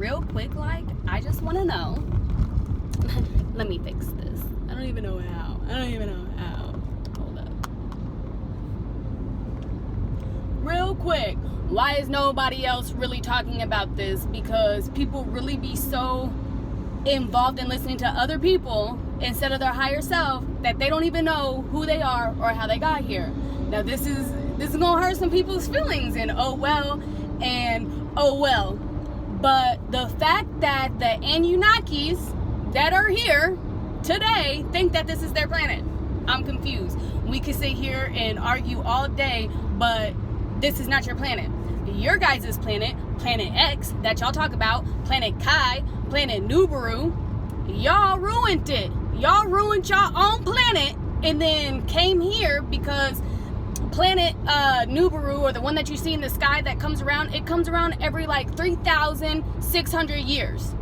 real quick, like, I just want to know. Let me fix this. I don't even know how. Hold up. Real quick, why is nobody else really talking about this? Because people really be so involved in listening to other people instead of their higher self that they don't even know who they are or how they got here. Now this is gonna hurt some people's feelings, and oh well. But the fact that the Anunnakis that are here today think that this is their planet, I'm confused. We could sit here and argue all day, but this is not your planet. Your guys' planet, Planet X, that y'all talk about, Planet Kai, Planet Nibiru, y'all ruined it. Y'all ruined y'all own planet and then came here because Planet Nibiru, or the one that you see in the sky that comes around, it comes around every like 3,600 years.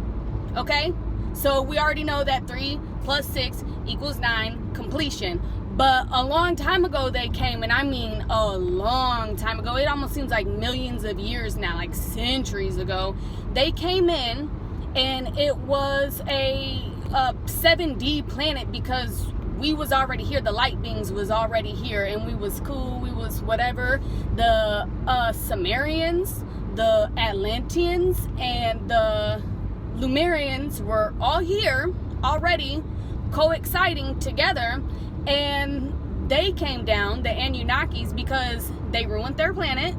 Okay? So we already know that 3 plus 6 equals 9, completion. But a long time ago they came, and I mean a long time ago. It almost seems like millions of years now, like centuries ago. They came in, and it was a 7D planet because we was already here. The light beings was already here, and we was cool. We was whatever. The Sumerians, the Atlanteans, and the Lemurians were all here already, coexisting together. And they came down, the Anunnakis, because they ruined their planet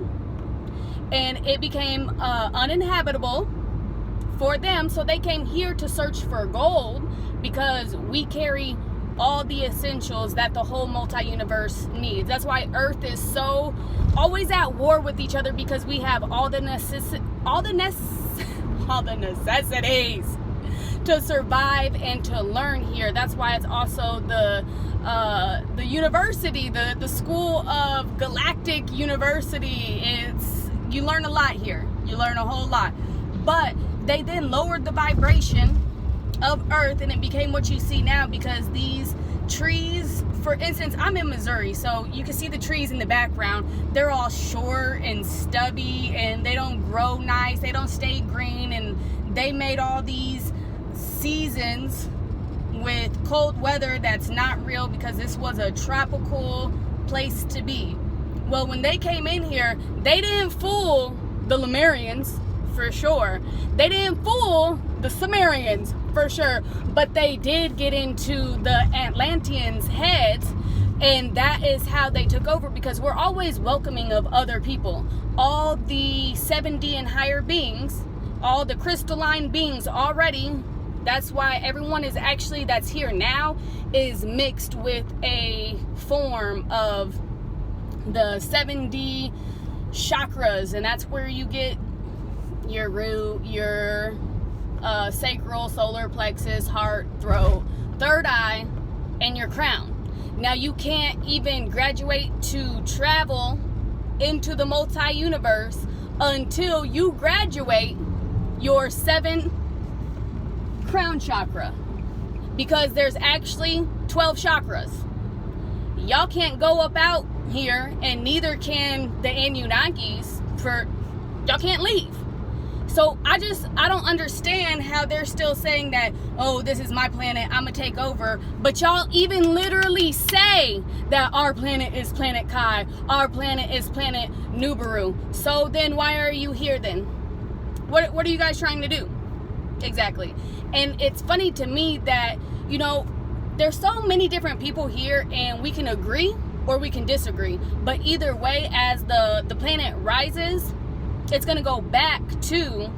and it became uninhabitable for them. So they came here to search for gold because we carry all the essentials that the whole multi-universe needs. That's why Earth is so always at war with each other, because we have all the necessities to survive and to learn here. That's why it's also the university, the school of galactic university. You learn a lot here. You learn a whole lot. But they then lowered the vibration of Earth, and it became what you see now, because these trees, for instance, I'm in Missouri, so you can see the trees in the background. They're all short and stubby, and they don't grow nice. They don't stay green, and they made all these seasons with cold weather that's not real, because this was a tropical place to be. Well, when they came in here, they didn't fool the Lemurians, for sure. They didn't fool the Sumerians, for sure. But they did get into the Atlanteans' heads, and that is how they took over, because we're always welcoming of other people. All the 7D and higher beings, all the crystalline beings already. That's why everyone is actually, that's here now, is mixed with a form of the 7D chakras, and that's where you get your root, your sacral, solar plexus, heart, throat, third eye, and your crown. Now you can't even graduate to travel into the multi-universe until you graduate your 7th crown chakra, because there's actually 12 chakras. Y'all can't go up out here, and neither can the Anunnakis. Y'all can't leave. So I don't understand how they're still saying that, oh, this is my planet, I'm gonna take over. But y'all even literally say that our planet is Planet Kai, our planet is Planet Nibiru. So then why are you here then? What are you guys trying to do? Exactly. And it's funny to me that, you know, there's so many different people here, and we can agree or we can disagree. But either way, as the planet rises, it's going to go back to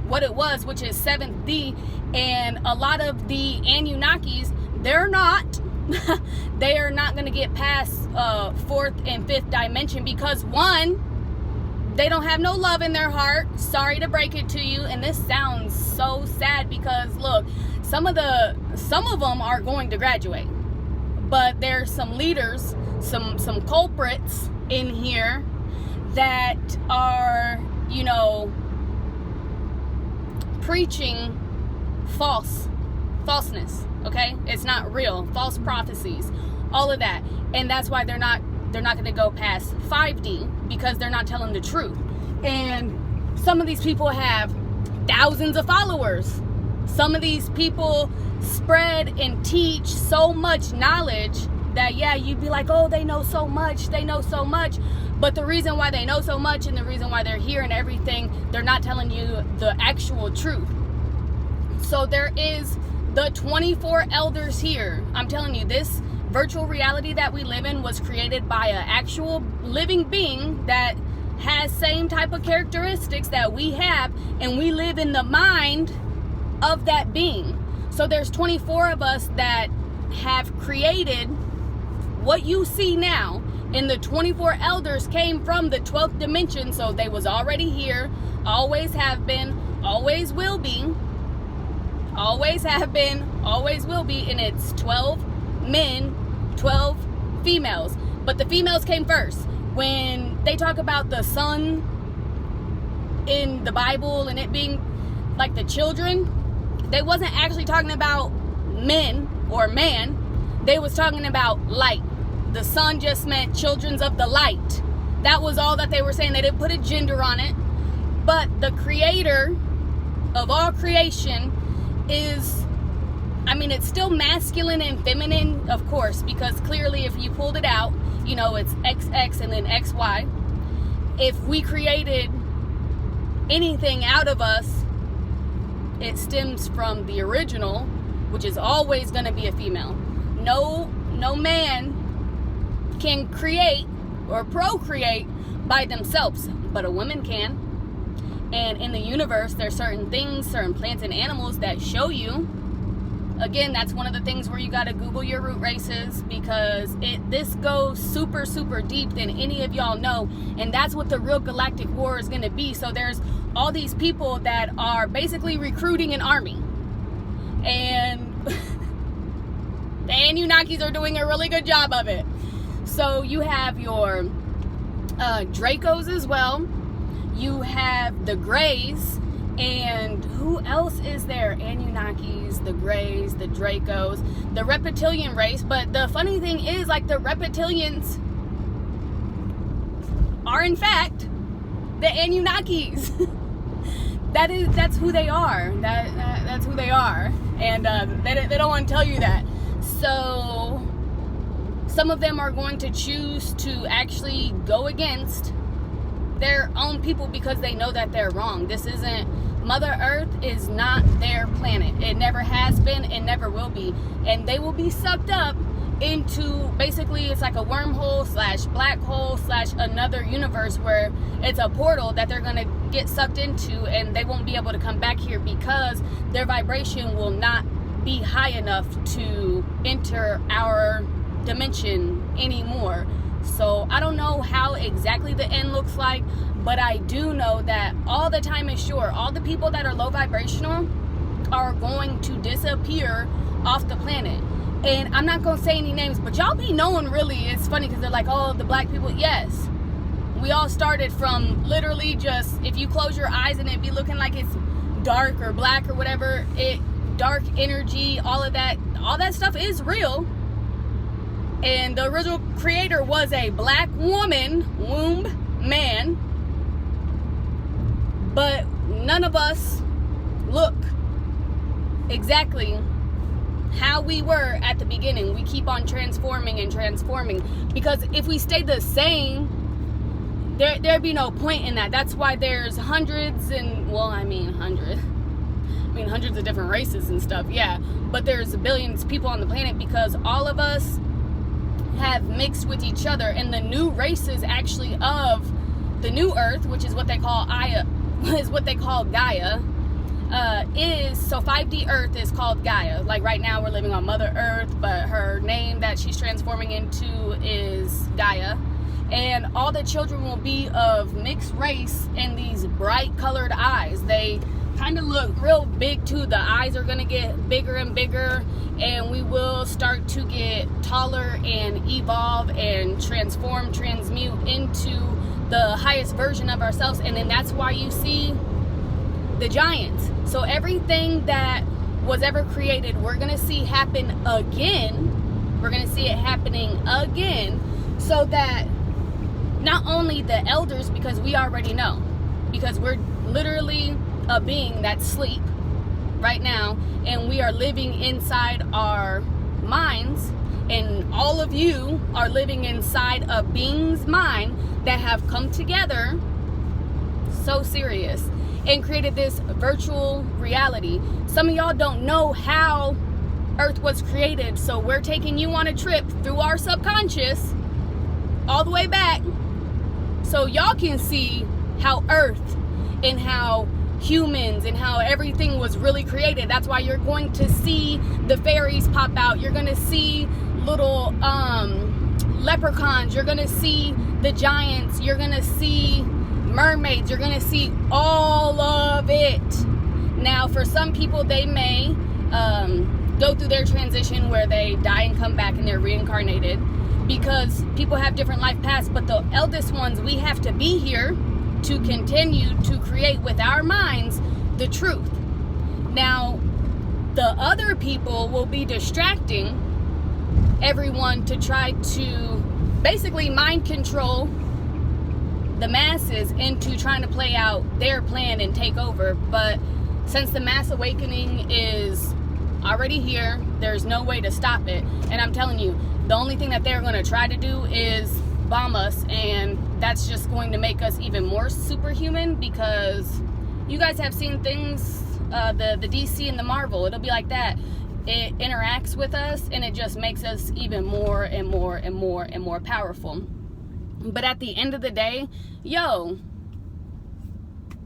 what it was, which is 7th D. And a lot of the Anunnakis, they're not going to get past 4th and 5th dimension, because one, they don't have no love in their heart. Sorry to break it to you. And this sounds so sad, because look, some of them are going to graduate, but there's some leaders, some culprits in here that are, you know, preaching falseness. Okay, it's not real, false prophecies, all of that. And that's why they're not going to go past 5D, because they're not telling the truth. And some of these people have thousands of followers. Some of these people spread and teach so much knowledge that, yeah, you'd be like, oh, they know so much, but the reason why they know so much and the reason why they're here and everything, they're not telling you the actual truth. So there is the 24 elders here. I'm telling you, this virtual reality that we live in was created by an actual living being that has same type of characteristics that we have, and we live in the mind of that being. So there's 24 of us that have created what you see now, and the 24 elders came from the 12th dimension. So they was already here, always have been, always will be, always have been, always will be, and it's 12 men, 12 females. But the females came first. When they talk about the sun in the Bible and it being like the children, they wasn't actually talking about men or man. They was talking about light. The sun just meant children of the light. That was all that they were saying. They didn't put a gender on it. But the creator of all creation is, I mean, it's still masculine and feminine, of course, because clearly if you pulled it out, you know, it's XX and then XY. If we created anything out of us, it stems from the original, which is always going to be a female. No man can create or procreate by themselves, but a woman can. And in the universe, there's certain things, certain plants and animals that show you. Again, that's one of the things where you got to Google your root races, because this goes super, super deep than any of y'all know. And that's what the real galactic war is going to be. So there's all these people that are basically recruiting an army. And the Anunnakis are doing a really good job of it. So you have your Dracos as well. You have the Greys. And who else is there? Anunnakis, the Greys, the Dracos, the reptilian race. But the funny thing is, like, the reptilians are in fact the Anunnakis. That's who they are. That's who they are. And they don't want to tell you that. So some of them are going to choose to actually go against their own people because they know that they're wrong. This isn't, Mother Earth is not their planet. It never has been and never will be. And they will be sucked up into, basically it's like a wormhole / black hole / another universe where it's a portal that they're going to get sucked into, and they won't be able to come back here because their vibration will not be high enough to enter our dimension anymore. So I don't know how exactly the end looks like, but I do know that all the time is short. All the people that are low vibrational are going to disappear off the planet. And I'm not going to say any names, but y'all be knowing, really. It's funny because they're like, oh, the black people. Yes. We all started from literally just, if you close your eyes and it be looking like it's dark or black or whatever, dark energy, all that stuff is real. And the original creator was a black woman, womb man. But none of us look exactly how we were at the beginning. We keep on transforming and transforming. Because if we stay the same, there'd be no point in that. That's why there's hundreds of different races and stuff, yeah. But there's billions of people on the planet because all of us have mixed with each other. And the new races actually of the new Earth, which is what they call Gaia, so 5D Earth is called Gaia. Like right now we're living on Mother Earth, but her name that she's transforming into is Gaia. And all the children will be of mixed race and these bright colored eyes. They kind of look real big too. The eyes are going to get bigger and bigger, and we will start to get taller and evolve and transmute into the highest version of ourselves. And then that's why you see the giants. So everything that was ever created, we're going to see happen again. We're going to see it happening again, so that not only the elders, because we already know, because we're literally a being that's asleep right now, and we are living inside our minds, and all of you are living inside a being's mind that have come together so serious and created this virtual reality. Some of y'all don't know how Earth was created, so we're taking you on a trip through our subconscious all the way back so y'all can see how Earth and how humans and how everything was really created. That's why you're going to see the fairies pop out. You're going to see little leprechauns. You're going to see the giants. You're going to see mermaids. You're going to see all of it. Now, for some people, they may go through their transition where they die and come back and they're reincarnated, because people have different life paths. But the eldest ones, we have to be here to continue to create with our minds the truth. Now, the other people will be distracting everyone to try to basically mind control the masses into trying to play out their plan and take over. But since the mass awakening is already here, there's no way to stop it. And I'm telling you, the only thing that they're going to try to do is bomb us, and that's just going to make us even more superhuman, because you guys have seen things, the DC and the Marvel, it'll be like that. It interacts with us and it just makes us even more and more and more and more powerful. But at the end of the day, yo,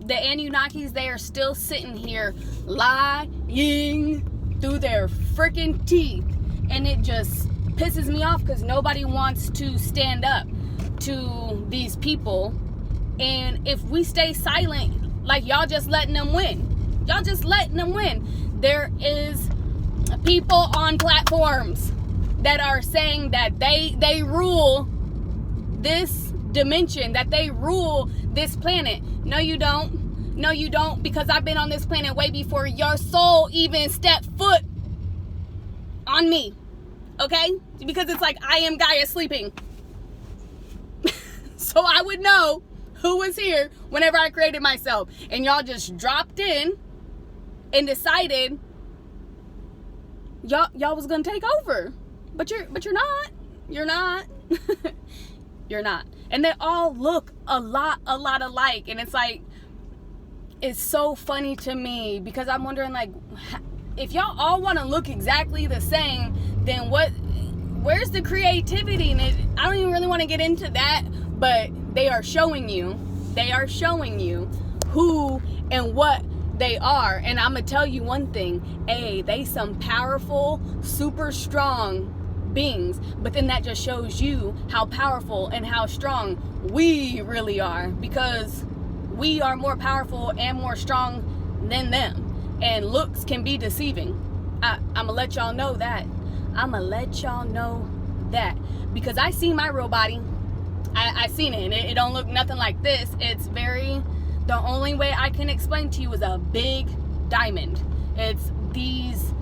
the Anunnakis, they are still sitting here lying through their freaking teeth, and it just pisses me off because nobody wants to stand up to these people. And if we stay silent, like, y'all just letting them win. Y'all just letting them win. There is people on platforms that are saying that they rule this dimension, that they rule this planet. No, you don't. No, you don't, because I've been on this planet way before your soul even stepped foot on me. Okay? Because it's like I am Gaia sleeping. So I would know who was here whenever I created myself. And y'all just dropped in and decided y'all was gonna take over. But you're not. You're not. You're not. And they all look a lot alike. And it's like, it's so funny to me, because I'm wondering, like, if y'all all want to look exactly the same, then where's the creativity? And I don't even really want to get into that, but they are showing you who and what they are. And I'm gonna tell you one thing, they some powerful, super strong beings, but then that just shows you how powerful and how strong we really are, because we are more powerful and more strong than them. And looks can be deceiving. I'm gonna let y'all know that. Because I seen my real body. I seen it, and it don't look nothing like this. It's the only way I can explain to you is a big diamond. It's these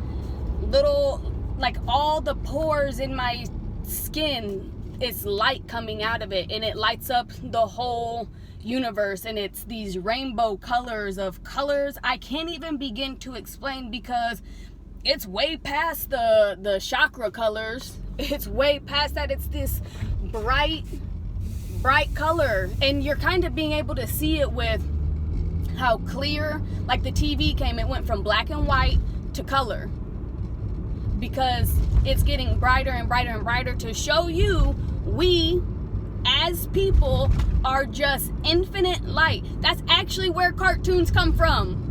little, like, all the pores in my skin, it's light coming out of it, and it lights up the whole universe. And it's these rainbow colors I can't even begin to explain, because it's way past the chakra colors. It's way past that. It's this bright color, and you're kind of being able to see it with how clear, like, the TV came, it went from black and white to color, because it's getting brighter and brighter and brighter to show you we as people are just infinite light. That's actually where cartoons come from.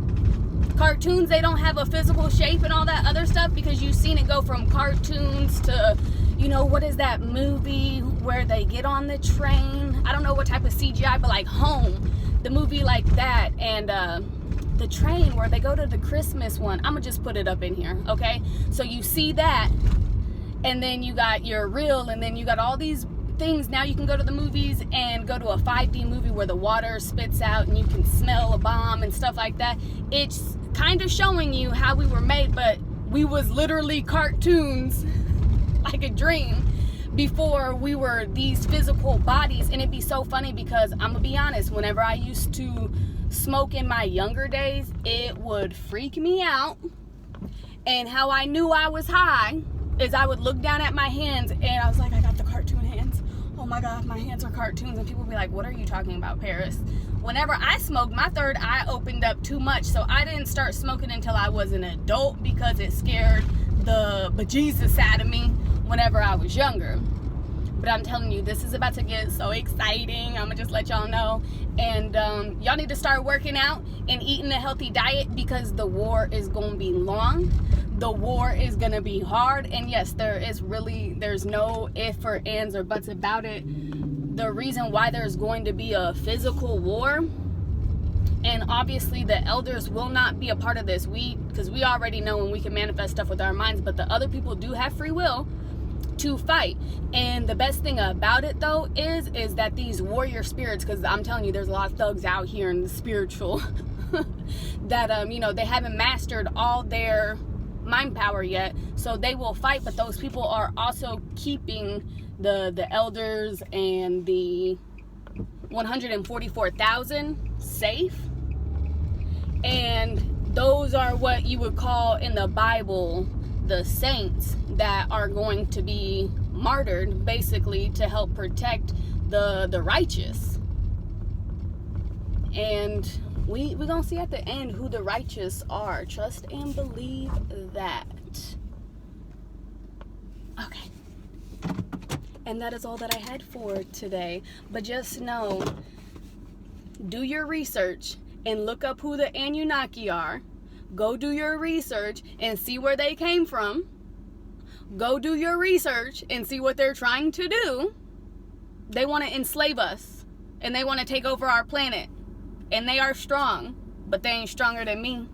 Cartoons, they don't have a physical shape and all that other stuff, because you've seen it go from cartoons to, you know, what is that movie where they get on the train? I don't know what type of CGI, but like Home, the movie like that, and the train where they go to the Christmas one. I'm gonna just put it up in here, okay? So you see that, and then you got your reel, and then you got all these things. Now you can go to the movies and go to a 5D movie where the water spits out and you can smell a bomb and stuff like that. It's kind of showing you how we were made, but we was literally cartoons, like a dream, before we were these physical bodies. And it'd be so funny, because I'm gonna be honest, whenever I used to smoke in my younger days, it would freak me out. And how I knew I was high is I would look down at my hands and I was like, I got the cartoon hands. Oh my God, my hands are cartoons. And people would be like, what are you talking about, Paris? Whenever I smoked, my third eye opened up too much. So I didn't start smoking until I was an adult because it scared the bejesus out of me whenever I was younger. But I'm telling you, this is about to get so exciting. I'm gonna just let y'all know. And y'all need to start working out and eating a healthy diet, because the war is gonna be long. The war is gonna be hard. And yes, there's no if or ands or buts about it. The reason why there's going to be a physical war, and obviously the elders will not be a part of this, because we already know when we can manifest stuff with our minds, but the other people do have free will to fight. And the best thing about it though is that these warrior spirits, because I'm telling you, there's a lot of thugs out here in the spiritual that you know, they haven't mastered all their mind power yet, so they will fight. But those people are also keeping the elders and the 144,000 safe. And those are what you would call in the Bible the saints that are going to be martyred, basically to help protect the righteous. And we're gonna see at the end who the righteous are. Trust and believe that. Okay, and that is all that I had for today. But just know, do your research and look up who the Anunnaki are. Go do your research and see where they came from. Go do your research and see what they're trying to do. They want to enslave us, and they want to take over our planet. And they are strong, but they ain't stronger than me.